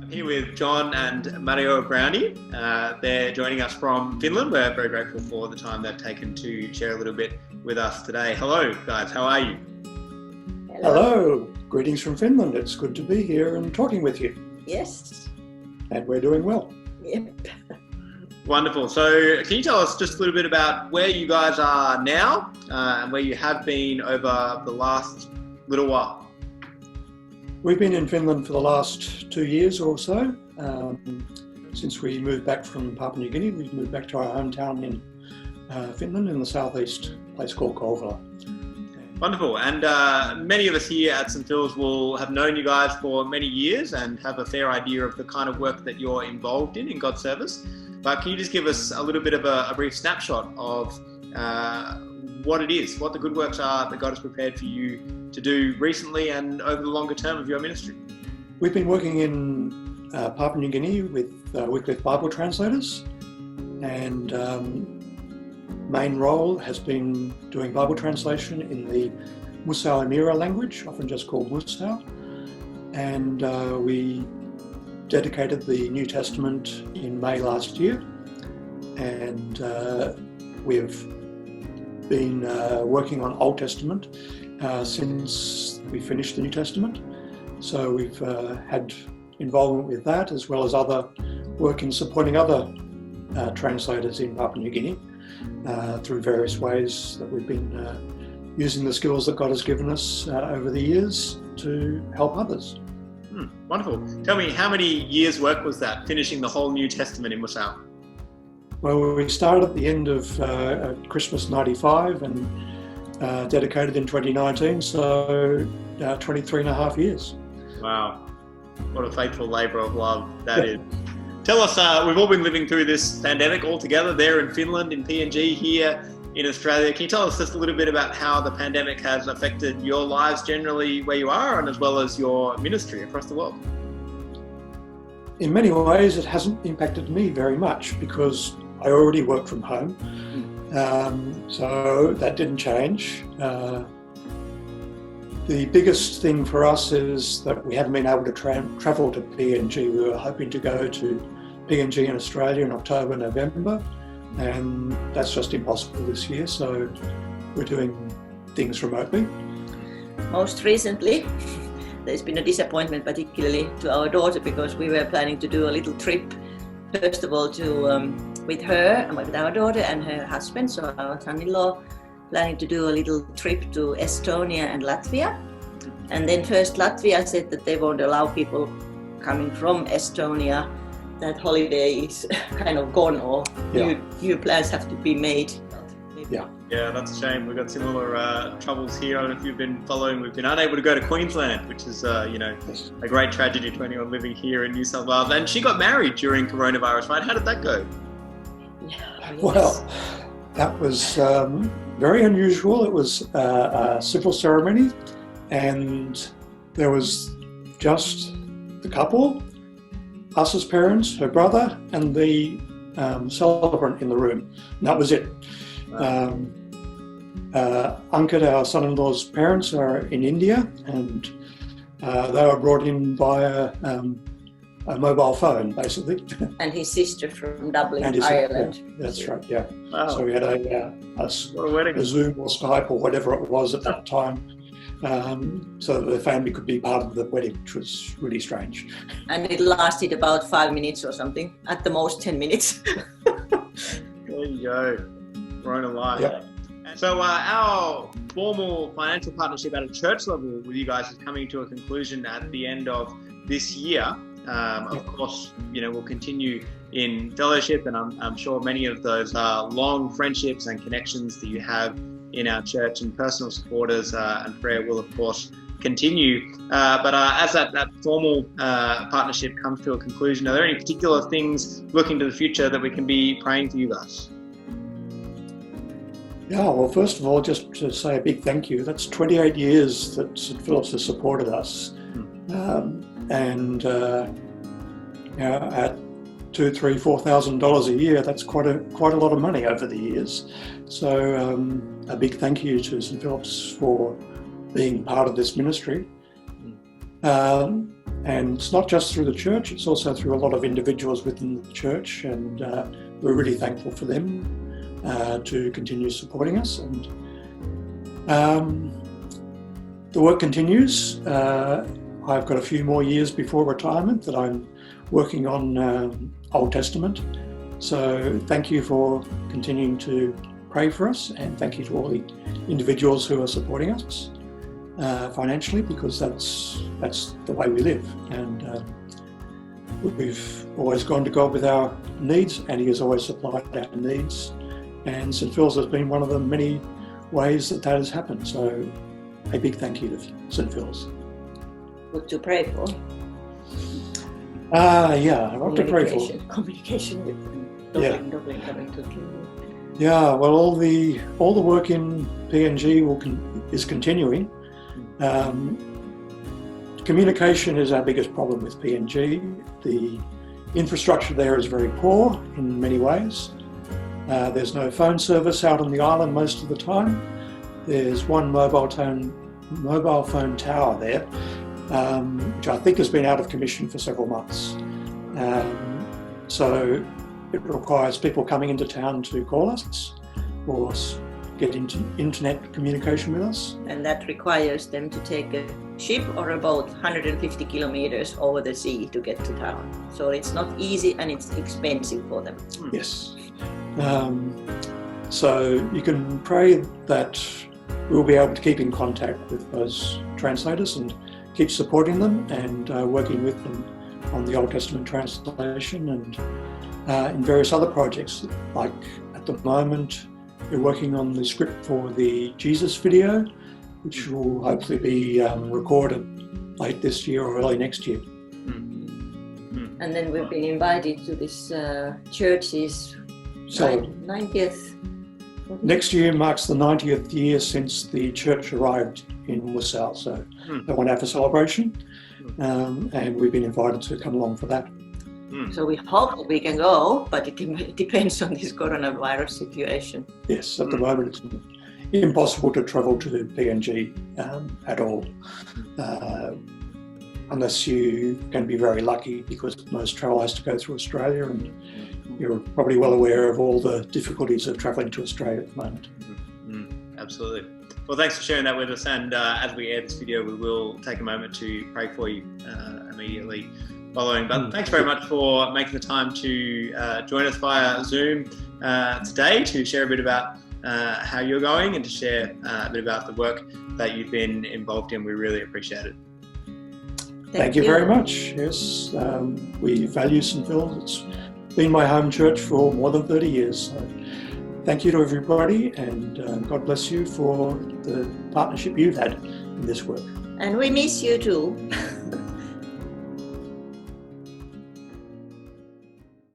I'm here with John and Mario Brownie. They're joining us from Finland. We're very grateful for the time they've taken to share a little bit with us today. Hello, guys. How are you? Hello. Greetings from Finland. It's good to be here and talking with you. Yes. And we're doing well. Yep. Wonderful. So can you tell us just a little bit about where you guys are now and where you have been over the last little while? We've been in Finland for the last 2 years or so. Since we moved back from Papua New Guinea, we've moved back to our hometown in Finland in the southeast, a place called Kouvola. Wonderful. And many of us here at St. Phil's will have known you guys for many years and have a fair idea of the kind of work that you're involved in God's service. But can you just give us a little bit of a brief snapshot of what it is, what the good works are that God has prepared for you to do recently and over the longer term of your ministry? We've been working in Papua New Guinea with Bible translators, and main role has been doing Bible translation in the Musau Emira language, often just called Musau. And we dedicated the New Testament in May last year. And we've been working on Old Testament since we finished the New Testament. So we've had involvement with that, as well as other work in supporting other translators in Papua New Guinea. Through various ways that we've been using the skills that God has given us over the years to help others. Wonderful. Tell me, how many years' work was that, finishing the whole New Testament in Musau? Well, we started at the end of Christmas '95 and dedicated in 2019, so 23 and a half years. Wow. What a faithful labour of love that is. Tell us, we've all been living through this pandemic all together there in Finland, in PNG, here in Australia. Can you tell us just a little bit about how the pandemic has affected your lives generally where you are, and as well as your ministry across the world? In many ways, it hasn't impacted me very much because I already work from home. So that didn't change. The biggest thing for us is that we haven't been able to travel to PNG. We were hoping to go to PNG in Australia in October, November, and that's just impossible this year. So we're doing things remotely. Most recently, there's been a disappointment, particularly to our daughter, because we were planning to do a little trip, first of all, to with her and with our daughter and her husband, so our son-in-law, planning to do a little trip to Estonia and Latvia. And then first Latvia said that they won't allow people coming from Estonia. That holiday is kind of gone, or new plans have to be made. Yeah, that's a shame. We've got similar troubles here. I don't know if you've been following. We've been unable to go to Queensland, which is, a great tragedy to anyone living here in New South Wales. And she got married during coronavirus, right? How did that go? Well, that was very unusual. It was a civil ceremony, and there was just the couple, us as parents, her brother, and the celebrant in the room. And that was it. Ankit, our son-in-law's parents, are in India, and they were brought in via a mobile phone, basically. And his sister from Dublin, and Ireland. Yeah, that's right, yeah. Wow. So we had a Zoom or Skype or whatever it was at that time, so that the family could be part of the wedding, which was really strange. And it lasted about 5 minutes or something, at the most 10 minutes. There you go. Corona life. Yep. And so our formal financial partnership at a church level with you guys is coming to a conclusion at the end of this year. Of course, we'll continue in fellowship, and I'm sure many of those long friendships and connections that you have in our church and personal supporters and prayer will, of course, continue. But as that formal partnership comes to a conclusion, are there any particular things looking to the future that we can be praying for you guys? Yeah, well, first of all, just to say a big thank you. That's 28 years that St. Philip's has supported us. And at $2,000, $3,000, $4,000 a year, that's quite a lot of money over the years. So a big thank you to St. Philip's for being part of this ministry. And it's not just through the church, it's also through a lot of individuals within the church, and we're really thankful for them to continue supporting us. And the work continues. I've got a few more years before retirement that I'm working on Old Testament. So thank you for continuing to pray for us, and thank you to all the individuals who are supporting us financially, because that's the way we live. And we've always gone to God with our needs, and He has always supplied our needs. And St. Phil's has been one of the many ways that has happened. So a big thank you to St. Phil's. What to pray for? Yeah, what to pray for. Communication with Dublin coming to Kingdom. Yeah, well, all the work in PNG is continuing. Communication is our biggest problem with PNG. The infrastructure there is very poor in many ways. There's no phone service out on the island most of the time. There's one mobile phone tower there, which I think has been out of commission for several months. So it requires people coming into town to call us or get into internet communication with us. And that requires them to take a ship or a boat 150 kilometers over the sea to get to town. So it's not easy and it's expensive for them. Yes. So you can pray that we'll be able to keep in contact with those translators and keep supporting them and working with them on the Old Testament translation and in various other projects. Like at the moment, we're working on the script for the Jesus video, which will hopefully be recorded late this year or early next year. And then we've been invited to this church's 90th. Next year marks the 90th year since the church arrived in Wasau, so they want to have a celebration, and we've been invited to come along for that. So we hope that we can go, but it depends on this coronavirus situation. Yes, at the moment it's impossible to travel to PNG at all, unless you can be very lucky, because most travel has to go through Australia, and you're probably well aware of all the difficulties of travelling to Australia at the moment. Absolutely. Well, thanks for sharing that with us. And as we air this video, we will take a moment to pray for you immediately following. But thanks very much for making the time to join us via Zoom today to share a bit about how you're going and to share a bit about the work that you've been involved in. We really appreciate it. Thank you very much. Yes, we value St. Phil's. It's been my home church for more than 30 years. So thank you to everybody, and God bless you for the partnership you've had in this work. And we miss you too.